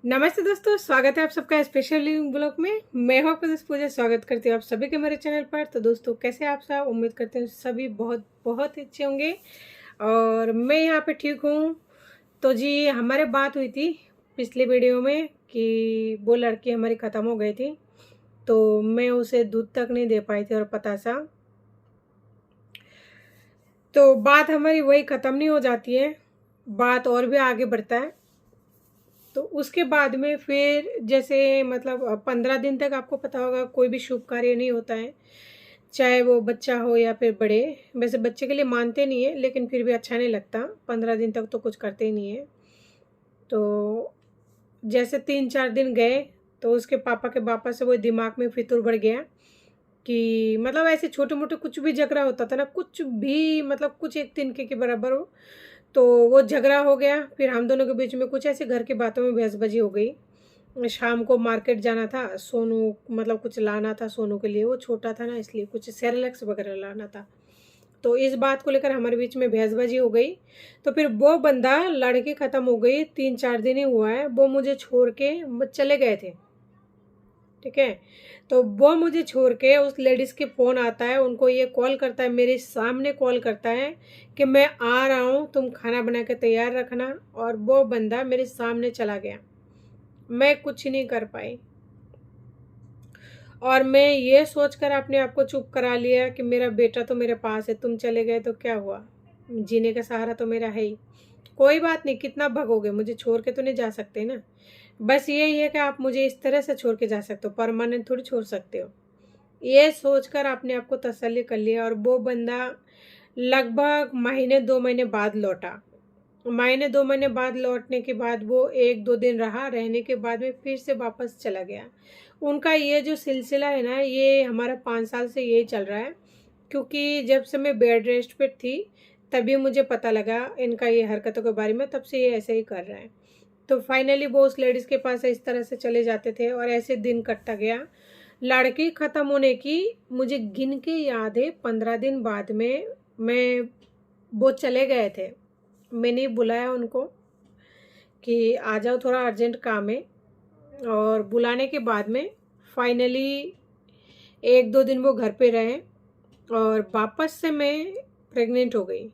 नमस्ते दोस्तों, स्वागत है आप सबका स्पेशल लिविंग ब्लॉग में। मैं हूं आपका दोस्त पूजा। स्वागत करती हूँ आप सभी के मेरे चैनल पर। तो दोस्तों, कैसे आप सब? उम्मीद करते हैं सभी बहुत बहुत अच्छे होंगे और मैं यहाँ पे ठीक हूँ। तो जी, हमारे बात हुई थी पिछले वीडियो में कि वो लड़की हमारी ख़त्म हो गई थी, तो मैं उसे दूध तक नहीं दे पाई थी और पता सा। तो बात हमारी वही ख़त्म नहीं हो जाती है, बात और भी आगे बढ़ता है। तो उसके बाद में फिर जैसे मतलब 15 दिन तक आपको पता होगा कोई भी शुभ कार्य नहीं होता है, चाहे वो बच्चा हो या फिर बड़े। वैसे बच्चे के लिए मानते नहीं है, लेकिन फिर भी अच्छा नहीं लगता। 15 दिन तक तो कुछ करते ही नहीं है। तो जैसे 3-4 दिन गए तो उसके पापा के वापस से वो दिमाग में फितूर बढ़ गया कि मतलब ऐसे छोटे मोटे कुछ भी झगड़ा होता था ना, कुछ भी मतलब कुछ एक तिनके के बराबर हो, तो वो झगड़ा हो गया। फिर हम दोनों के बीच में कुछ ऐसे घर की बातों में बहसबाजी हो गई। शाम को मार्केट जाना था, सोनू मतलब कुछ लाना था सोनू के लिए, वो छोटा था ना इसलिए कुछ सेरेलैक्स वगैरह लाना था। तो इस बात को लेकर हमारे बीच में बहसबाजी हो गई। तो फिर वो बंदा लड़की ख़त्म हो गई, 3-4 दिन ही हुआ है, वो मुझे छोड़ के चले गए थे। ठीक है। तो वो मुझे छोड़ के उस लेडीज़ के फ़ोन आता है, उनको ये कॉल करता है, मेरे सामने कॉल करता है कि मैं आ रहा हूँ, तुम खाना बना के तैयार रखना। और वो बंदा मेरे सामने चला गया। मैं कुछ नहीं कर पाई और मैं ये सोचकर अपने आप को चुप करा लिया कि मेरा बेटा तो मेरे पास है, तुम चले गए तो क्या हुआ, जीने का सहारा तो मेरा है ही। कोई बात नहीं, कितना भगोगे, मुझे छोड़ के तो नहीं जा सकते ना। बस यही है कि आप मुझे इस तरह से छोड़ के जा सकते हो, परमानेंट थोड़ी छोड़ सकते हो। ये सोचकर अपने आप को तसल्ली कर लिया और वो बंदा लगभग महीने 2 महीने बाद लौटा। महीने 2 महीने बाद लौटने के बाद वो 1-2 दिन रहा, रहने के बाद में फिर से वापस चला गया। उनका ये जो सिलसिला है ना, ये हमारा 5 साल से यही चल रहा है। क्योंकि जब से मैं बेड रेस्ट पे थी तभी मुझे पता लगा इनका ये हरकतों के बारे में, तब से ये ऐसे ही कर रहा है। तो फाइनली वो उस लेडीज़ के पास इस तरह से चले जाते थे और ऐसे दिन कटता गया। लड़की ख़त्म होने की मुझे गिन के याद है, 15 दिन बाद में मैं वो चले गए थे। मैंने बुलाया उनको कि आ जाओ, थोड़ा अर्जेंट काम है। और बुलाने के बाद में फाइनली 1-2 दिन वो घर पे रहे और वापस से मैं प्रेग्नेंट हो गई।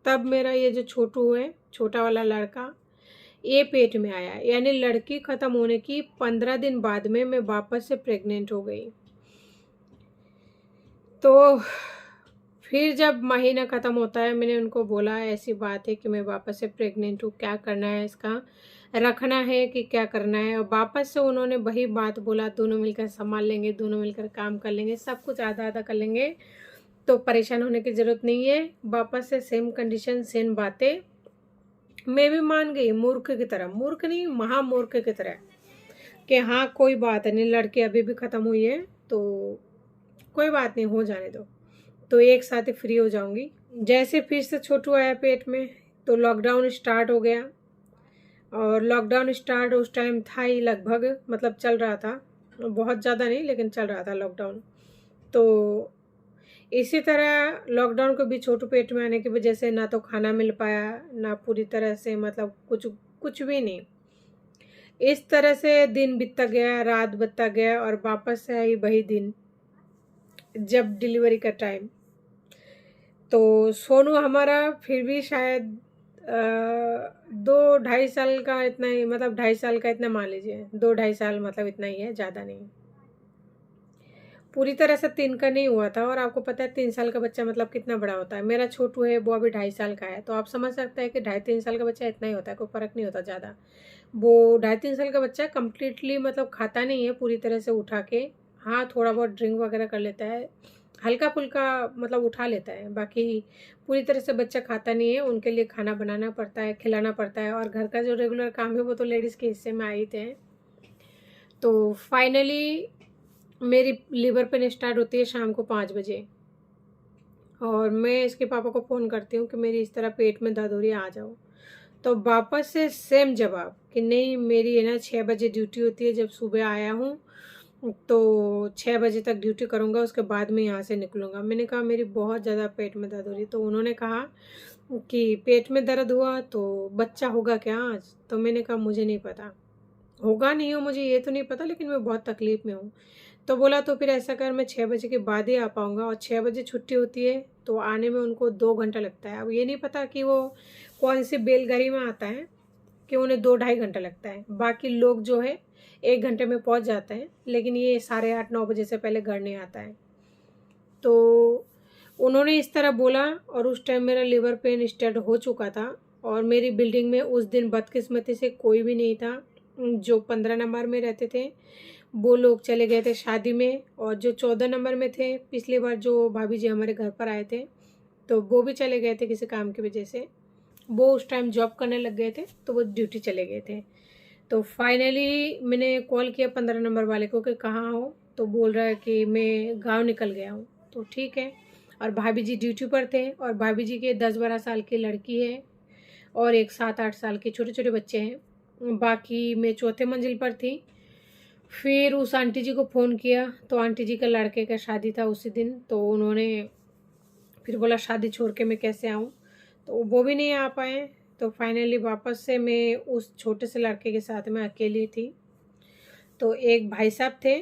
तब मेरा ये जो छोटू है, छोटा वाला लड़का, ये पेट में आया। यानी लड़की ख़त्म होने की 15 दिन बाद में मैं वापस से प्रेग्नेंट हो गई। तो फिर जब महीना ख़त्म होता है, मैंने उनको बोला ऐसी बात है कि मैं वापस से प्रेग्नेंट हूँ, क्या करना है, इसका रखना है कि क्या करना है। और वापस से उन्होंने वही बात बोला, दोनों मिलकर संभाल लेंगे, दोनों मिलकर काम कर लेंगे, सब कुछ आधा आधा कर लेंगे, तो परेशान होने की ज़रूरत नहीं है। वापस से सेम कंडीशन, सेम बातें। मैं भी मान गई, मूर्ख की तरह, मूर्ख नहीं महामूर्ख की तरह, कि हाँ कोई बात नहीं, लड़की अभी भी ख़त्म हुई है तो कोई बात नहीं, हो जाने दो, तो एक साथ ही फ्री हो जाऊंगी। जैसे फिर से छोटू आया पेट में तो लॉकडाउन स्टार्ट हो गया। और लॉकडाउन स्टार्ट उस टाइम था ही लगभग, मतलब चल रहा था, बहुत ज़्यादा नहीं लेकिन चल रहा था लॉकडाउन। तो इसी तरह लॉकडाउन को भी छोटू पेट में आने की वजह से ना तो खाना मिल पाया, ना पूरी तरह से मतलब कुछ कुछ भी नहीं। इस तरह से दिन बीतता गया, रात बीतता गया और वापस से आई वही दिन जब डिलीवरी का टाइम। तो सोनू हमारा फिर भी शायद 2-2.5 साल का, इतना ही मतलब 2.5 साल का, इतना मान लीजिए 2-2.5 साल, मतलब इतना ही है, ज़्यादा नहीं। पूरी तरह से 3 का नहीं हुआ था। और आपको पता है 3 साल का बच्चा मतलब कितना बड़ा होता है। मेरा छोटू है वो अभी 2.5 साल का है, तो आप समझ सकते हैं कि 2.5-3 साल का बच्चा इतना ही होता है, कोई फ़र्क नहीं होता ज़्यादा। वो 2.5-3 साल का बच्चा कम्प्लीटली मतलब खाता नहीं है पूरी तरह से उठा के। हाँ, थोड़ा बहुत ड्रिंक वगैरह कर लेता है, हल्का फुल्का मतलब उठा लेता है, बाकी पूरी तरह से बच्चा खाता नहीं है। उनके लिए खाना बनाना पड़ता है, खिलाना पड़ता है, और घर का जो रेगुलर काम है वो तो लेडीज़ के हिस्से में आ ही थे हैं। तो फाइनली मेरी लिवर पेन स्टार्ट होती है शाम को 5 बजे। और मैं इसके पापा को फ़ोन करती हूँ कि मेरी इस तरह पेट में दर्द हो रही है, आ जाओ। तो वापस से सेम जवाब कि नहीं, मेरी है ना 6 बजे ड्यूटी होती है, जब सुबह आया हूँ तो 6 बजे तक ड्यूटी करूँगा, उसके बाद मैं यहाँ से निकलूँगा। मैंने कहा मेरी बहुत ज़्यादा पेट में दर्द हो रही है। तो उन्होंने कहा कि पेट में दर्द हुआ तो बच्चा होगा क्या आज? तो मैंने कहा मुझे नहीं पता। होगा नहीं हो मुझे ये तो नहीं पता, लेकिन मैं बहुत तकलीफ़ में हूँ। तो बोला तो फिर ऐसा कर, मैं 6 बजे के बाद ही आ पाऊँगा, और 6 बजे छुट्टी होती है तो आने में उनको 2 घंटा लगता है। अब ये नहीं पता कि वो कौन-सी बैलगाड़ी में आता है कि उन्हें 2 ढाई घंटा लगता है। बाकी लोग जो है 1 घंटे में पहुँच जाते हैं, लेकिन ये साढ़े 8-9 बजे से पहले घर नहीं आता है। तो उन्होंने इस तरह बोला, और उस टाइम मेरा लिवर पेन स्टार्ट हो चुका था, और मेरी बिल्डिंग में उस दिन बदकिस्मती से कोई भी नहीं था। जो 15 नंबर में रहते थे वो लोग चले गए थे शादी में, और जो 14 नंबर में थे पिछली बार जो भाभी जी हमारे घर पर आए थे, तो वो भी चले गए थे किसी काम की वजह से। वो उस टाइम जॉब करने लग गए थे, तो वो ड्यूटी चले गए थे। तो फाइनली मैंने कॉल किया 15 नंबर वाले को कि कहाँ हो, तो बोल रहा है कि मैं गाँव निकल गया हूँ। तो ठीक है, और भाभी जी ड्यूटी पर थे, और भाभी जी के 10-12 साल की लड़की है, और एक 7-8 साल के छोटे-छोटे बच्चे हैं। बाकी मैं चौथे मंजिल पर थी। फिर उस आंटी जी को फ़ोन किया, तो आंटी जी का लड़के का शादी था उसी दिन, तो उन्होंने फिर बोला शादी छोड़ के मैं कैसे आऊँ, तो वो भी नहीं आ पाए। तो फाइनली वापस से मैं उस छोटे से लड़के के साथ में अकेली थी। तो एक भाई साहब थे,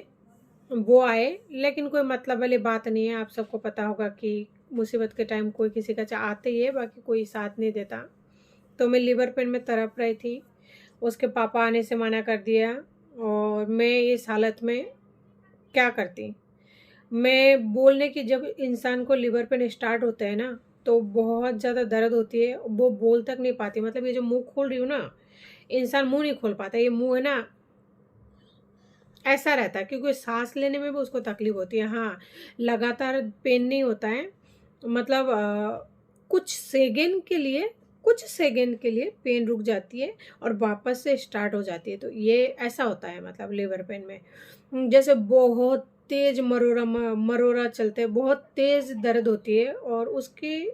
वो आए, लेकिन कोई मतलब वाली बात नहीं है। आप सबको पता होगा कि मुसीबत के टाइम कोई किसी का आते ही है, बाकी कोई साथ नहीं देता। तो मैं लिवर पेन में तड़प रही थी, उसके पापा आने से मना कर दिया, और मैं इस हालत में क्या करती। मैं बोलने की, जब इंसान को लिवर पेन स्टार्ट होता है ना, तो बहुत ज़्यादा दर्द होती है, वो बोल तक नहीं पाती। मतलब ये जो मुँह खोल रही हूँ ना, इंसान मुँह नहीं खोल पाता। ये मुँह है ना, ऐसा रहता है, क्योंकि साँस लेने में भी उसको तकलीफ़ होती है। हाँ, लगातार पेन नहीं होता है, मतलब कुछ सेकंड के लिए पेन रुक जाती है, और वापस से स्टार्ट हो जाती है। तो ये ऐसा होता है मतलब लिवर पेन में। जैसे बहुत तेज़ मरोड़ा चलते हैं, बहुत तेज़ दर्द होती है, और उसकी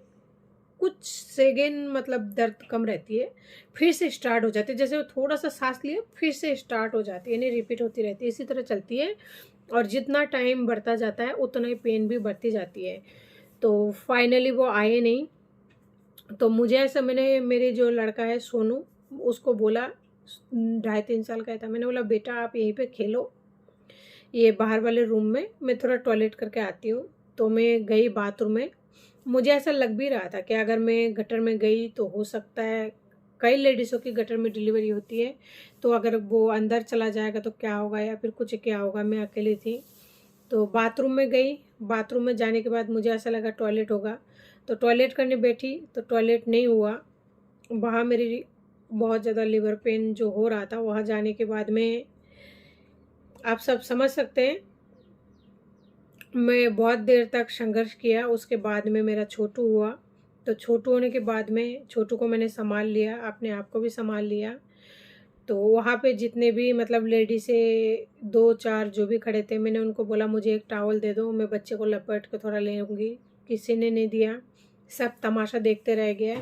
कुछ सेकंड मतलब दर्द कम रहती है, फिर से स्टार्ट हो जाती है। जैसे वो थोड़ा-सा साँस लिया, फिर से स्टार्ट हो जाती है, यानी रिपीट होती रहती है, इसी तरह चलती है, और जितना टाइम बढ़ता जाता है, उतना ही पेन भी बढ़ती जाती है। तो फाइनली वो आए नहीं, तो मुझे ऐसा, मैंने मेरे जो लड़का है सोनू, उसको बोला, ढाई 3 साल का था, मैंने बोला बेटा आप यहीं पे खेलो, ये बाहर वाले रूम में, मैं थोड़ा टॉयलेट करके आती हूँ। तो मैं गई बाथरूम में, मुझे ऐसा लग भी रहा था कि अगर मैं गटर में गई तो हो सकता है, कई लेडीज़ों की गटर में डिलीवरी होती है, तो अगर वो अंदर चला जाएगा तो क्या होगा, या फिर कुछ क्या होगा। मैं अकेली थी, तो बाथरूम में गई। बाथरूम में जाने के बाद मुझे ऐसा लगा टॉयलेट होगा, तो टॉयलेट करने बैठी, तो टॉयलेट नहीं हुआ। वहाँ मेरी बहुत ज़्यादा लिवर पेन जो हो रहा था, वहाँ जाने के बाद में आप सब समझ सकते हैं, मैं बहुत देर तक संघर्ष किया। उसके बाद में मेरा छोटू हुआ, तो छोटू होने के बाद में छोटू को मैंने सँभाल लिया, अपने आप को भी सँभाल लिया। तो वहाँ पे जितने भी मतलब लेडीज़ 2-4 जो भी खड़े थे, मैंने उनको बोला मुझे एक टॉवल दे दो, मैं बच्चे को लपेट के थोड़ा ले लूँगी। किसी ने नहीं दिया, सब तमाशा देखते रह गए।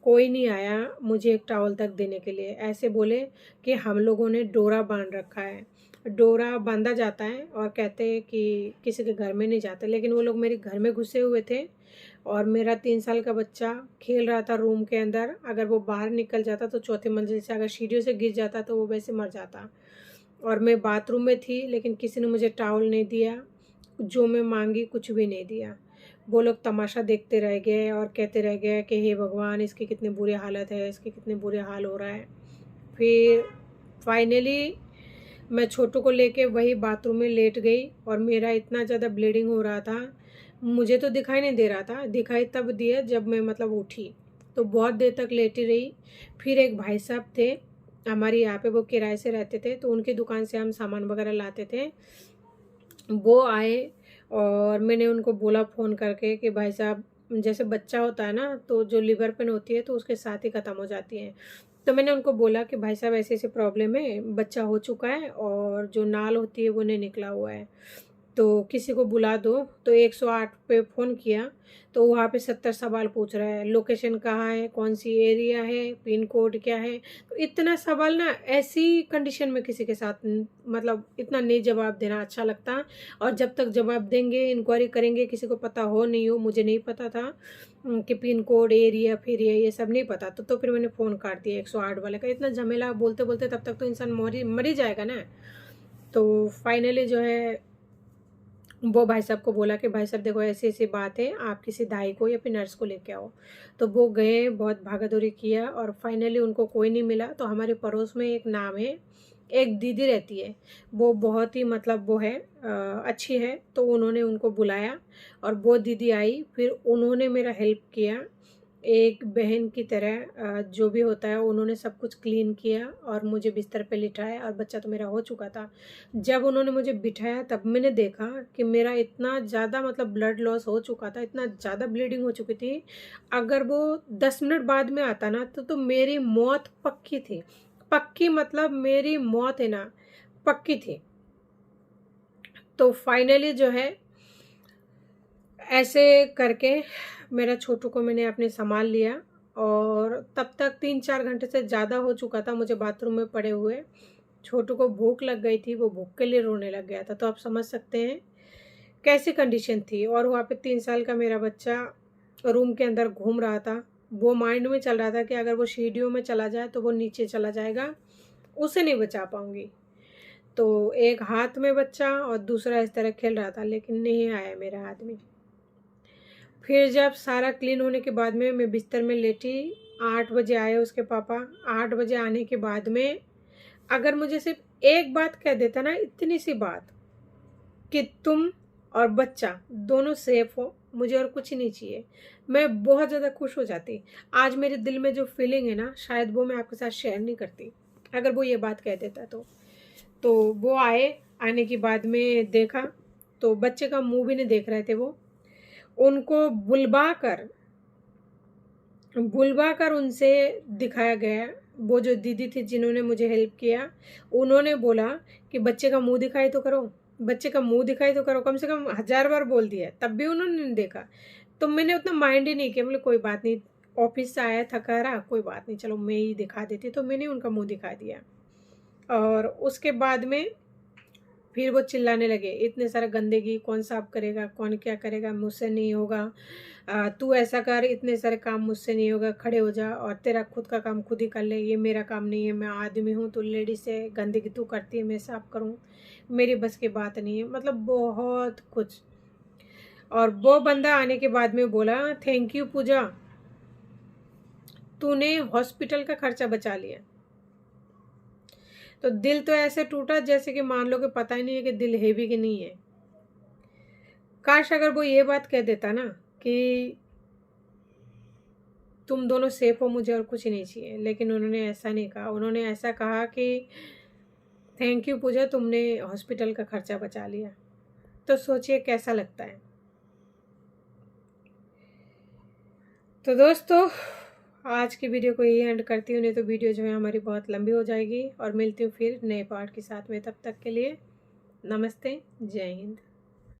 कोई नहीं आया मुझे एक टॉवल तक देने के लिए। ऐसे बोले कि हम लोगों ने डोरा बाँध रखा है। डोरा बाँधा जाता है, और कहते हैं कि किसी के घर में नहीं जाते, लेकिन वो लोग मेरे घर में घुसे हुए थे, और मेरा 3 साल का बच्चा खेल रहा था रूम के अंदर। अगर वो बाहर निकल जाता तो चौथी मंजिल से अगर सीढ़ियों से गिर जाता तो वो वैसे मर जाता। और मैं बाथरूम में थी, लेकिन किसी ने मुझे टॉवल नहीं दिया, जो मैं मांगी कुछ भी नहीं दिया। वो लोग तमाशा देखते रह गए, और कहते रह गए कि हे भगवान इसकी कितनी बुरी हालत है, इसके कितने बुरे हाल हो रहा है। फिर फाइनली मैं छोटू को लेके वही बाथरूम में लेट गई, और मेरा इतना ज़्यादा ब्लीडिंग हो रहा था, मुझे तो दिखाई नहीं दे रहा था, दिखाई तब दिया जब मैं मतलब उठी। तो बहुत देर तक लेटी रही। फिर एक भाई साहब थे हमारे यहाँ पे, वो किराए से रहते थे, तो उनकी दुकान से हम सामान वगैरह लाते थे। वो आए, और मैंने उनको बोला फ़ोन करके कि भाई साहब, जैसे बच्चा होता है ना, तो जो लिवर पेन होती है तो उसके साथ ही ख़त्म हो जाती है। तो मैंने उनको बोला कि भाई साहब ऐसे-ऐसे प्रॉब्लम है, बच्चा हो चुका है, और जो नाल होती है वो नहीं निकला हुआ है। तो किसी को बुला दो। तो 108 पे फ़ोन किया तो वहाँ पे 70 सवाल पूछ रहा है, लोकेशन कहाँ है, कौन सी एरिया है, पिन कोड क्या है। तो इतना सवाल ना ऐसी कंडीशन में किसी के साथ मतलब इतना नहीं जवाब देना अच्छा लगता। और जब तक जवाब देंगे, इंक्वायरी करेंगे, किसी को पता हो नहीं हो, मुझे नहीं पता था कि पिन कोड, एरिया फिर ये सब नहीं पता। तो फिर मैंने फ़ोन काट दिया 108 वाले का। इतना झमेला बोलते बोलते तब तक तो इंसान मर ही जाएगा ना। तो फाइनली जो है वो भाई साहब को बोला कि भाई साहब देखो ऐसी ऐसी बात है, आप किसी दाई को या फिर नर्स को लेके आओ। तो वो गए, बहुत भागा-दौड़ी किया और फाइनली उनको कोई नहीं मिला। तो हमारे पड़ोस में एक नाम है, एक दीदी रहती है, वो बहुत ही मतलब वो है अच्छी है। तो उन्होंने उनको बुलाया और वो दीदी आई, फिर उन्होंने मेरा हेल्प किया एक बहन की तरह। जो भी होता है उन्होंने सब कुछ क्लीन किया और मुझे बिस्तर पे लिटाया और बच्चा तो मेरा हो चुका था। जब उन्होंने मुझे बिठाया तब मैंने देखा कि मेरा इतना ज़्यादा मतलब ब्लड लॉस हो चुका था, इतना ज़्यादा ब्लीडिंग हो चुकी थी। अगर वो 10 मिनट बाद में आता ना तो मेरी मौत पक्की थी। पक्की मतलब मेरी मौत है ना, पक्की थी। तो फाइनली जो है ऐसे करके मेरा छोटू को मैंने अपने संभाल लिया। और तब तक 3-4 घंटे से ज़्यादा हो चुका था मुझे बाथरूम में पड़े हुए। छोटू को भूख लग गई थी, वो भूख के लिए रोने लग गया था। तो आप समझ सकते हैं कैसी कंडीशन थी। और वहाँ पे 3 साल का मेरा बच्चा रूम के अंदर घूम रहा था। वो माइंड में चल रहा था कि अगर वो सीढ़ियों में चला जाए तो वो नीचे चला जाएगा, उसे नहीं बचा पाऊँगी। तो एक हाथ में बच्चा और दूसरा इस तरह खेल रहा था, लेकिन नहीं आया मेरा आदमी। फिर जब सारा क्लीन होने के बाद में मैं बिस्तर में लेटी, 8 बजे आए उसके पापा। 8 बजे आने के बाद में अगर मुझे सिर्फ एक बात कह देता ना, इतनी सी बात कि तुम और बच्चा दोनों सेफ हो, मुझे और कुछ नहीं चाहिए, मैं बहुत ज़्यादा खुश हो जाती। आज मेरे दिल में जो फीलिंग है ना, शायद वो मैं आपके साथ शेयर नहीं करती अगर वो ये बात कह देता तो वो आए, आने के बाद में देखा तो बच्चे का मुंह भी नहीं देख रहे थे वो। उनको बुलवा कर उनसे दिखाया गया। वो जो दीदी थी जिन्होंने मुझे हेल्प किया, उन्होंने बोला कि बच्चे का मुंह दिखाई तो करो, बच्चे का मुंह दिखाई तो करो। कम से कम 1000 बार बोल दिया, तब भी उन्होंने नहीं देखा। तो मैंने उतना माइंड ही नहीं किया, बोले कोई बात नहीं, ऑफिस से आया थका रहा, कोई बात नहीं, चलो मैं ही दिखा देती। तो मैंने उनका मुंह दिखा दिया। और उसके बाद में फिर वो चिल्लाने लगे, इतने सारा गंदगी कौन साफ करेगा, कौन क्या करेगा, मुझसे नहीं होगा। तू ऐसा कर, इतने सारे काम मुझसे नहीं होगा, खड़े हो जा और तेरा खुद का काम खुद ही कर ले, ये मेरा काम नहीं है, मैं आदमी हूँ, तू लेडीज है, गंदगी तू करती है, मैं साफ करूँ, मेरी बस की बात नहीं है। मतलब बहुत कुछ। और वो बंदा आने के बाद में बोला, थैंक यू पूजा, तूने हॉस्पिटल का खर्चा बचा लिया। तो दिल तो ऐसे टूटा जैसे कि मान लो कि पता ही नहीं है कि दिल है भी कि नहीं है। काश अगर वो ये बात कह देता ना कि तुम दोनों सेफ हो, मुझे और कुछ नहीं चाहिए। लेकिन उन्होंने ऐसा नहीं कहा। उन्होंने ऐसा कहा कि थैंक यू पूजा, तुमने हॉस्पिटल का खर्चा बचा लिया। तो सोचिए कैसा लगता है। तो दोस्तों आज की वीडियो को यही एंड करती हूँ, नहीं तो वीडियो जो है हमारी बहुत लंबी हो जाएगी। और मिलती हूँ फिर नए पार्ट के साथ में। तब तक के लिए नमस्ते, जय हिंद।